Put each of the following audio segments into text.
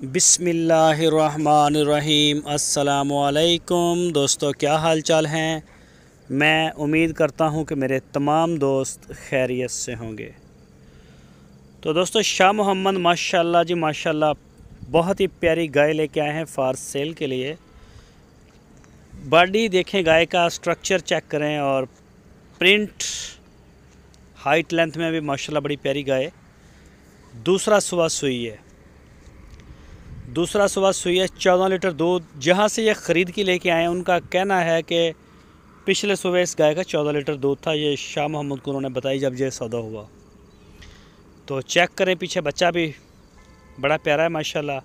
बिस्मिल्लाहिर्रहमानिर्रहीम। अस्सलामुअलैकुम दोस्तों, क्या हाल चाल हैं। मैं उम्मीद करता हूं कि मेरे तमाम दोस्त खैरियत से होंगे। तो दोस्तों, शाह मोहम्मद माशाल्लाह जी माशाल्लाह बहुत ही प्यारी गाय लेके आए हैं फॉर सेल के लिए। बॉडी देखें, गाय का स्ट्रक्चर चेक करें और प्रिंट हाइट लेंथ में भी माशाल्लाह बड़ी प्यारी गाय। दूसरा सुबह सुई है 14 लीटर दूध। जहाँ से ये ख़रीद के लेके आए हैं उनका कहना है कि पिछले सुबह इस गाय का 14 लीटर दूध था। ये शाह मोहम्मद को उन्होंने बताई जब ये सौदा हुआ। तो चेक करें, पीछे बच्चा भी बड़ा प्यारा है माशाल्लाह।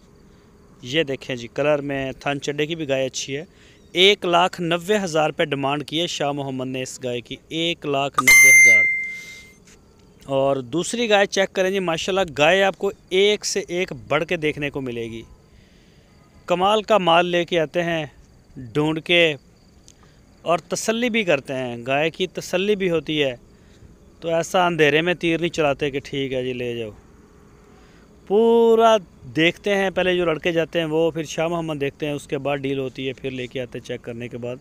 ये देखें जी, कलर में थन चड्डे की भी गाय अच्छी है। 1,90,000 रुपये डिमांड की है शाह मोहम्मद ने इस गाय की, 1,90,000। और दूसरी गाय चेक करें जी माशाल्लाह, गाय आपको एक से एक बढ़ के देखने को मिलेगी। कमाल का माल लेके आते हैं ढूंढ के और तसल्ली भी करते हैं। गाय की तसल्ली भी होती है, तो ऐसा अंधेरे में तीर नहीं चलाते कि ठीक है जी ले जाओ। पूरा देखते हैं, पहले जो लड़के जाते हैं वो, फिर शाह मोहम्मद देखते हैं, उसके बाद डील होती है, फिर लेके आते हैं। चेक करने के बाद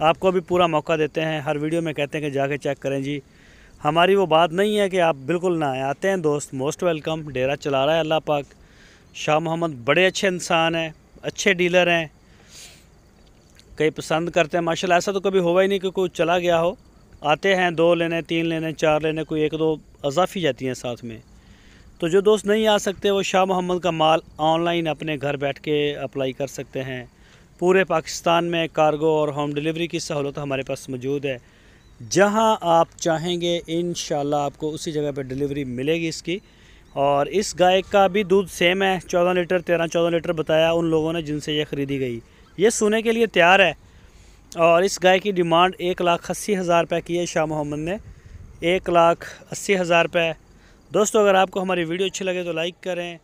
आपको भी पूरा मौका देते हैं। हर वीडियो में कहते हैं कि जाके चेक करें जी। हमारी वो बात नहीं है कि आप बिल्कुल ना आए, आते हैं दोस्त, मोस्ट वेलकम। डेरा चला रहा है अल्लाह पाक। शाह मोहम्मद बड़े अच्छे इंसान हैं, अच्छे डीलर हैं, कई पसंद करते हैं माशाल्लाह। ऐसा तो कभी हुआ ही नहीं कि कोई चला गया हो। आते हैं 2 लेने, 3 लेने, 4 लेने, कोई 1-2 अजाफी जाती हैं साथ में। तो जो दोस्त नहीं आ सकते वो शाह मोहम्मद का माल ऑनलाइन अपने घर बैठ के अप्लाई कर सकते हैं। पूरे पाकिस्तान में कार्गो और होम डिलीवरी की सहूलत हमारे पास मौजूद है। जहां आप चाहेंगे इंशाल्लाह आपको उसी जगह पर डिलीवरी मिलेगी इसकी। और इस गाय का भी दूध सेम है, 14 लीटर 13-14 लीटर बताया उन लोगों ने जिनसे ये ख़रीदी गई। ये सोने के लिए तैयार है। और इस गाय की डिमांड 1,80,000 रुपये की है शाह मोहम्मद ने, 1,80,000 रुपये। दोस्तों, अगर आपको हमारी वीडियो अच्छी लगे तो लाइक करें,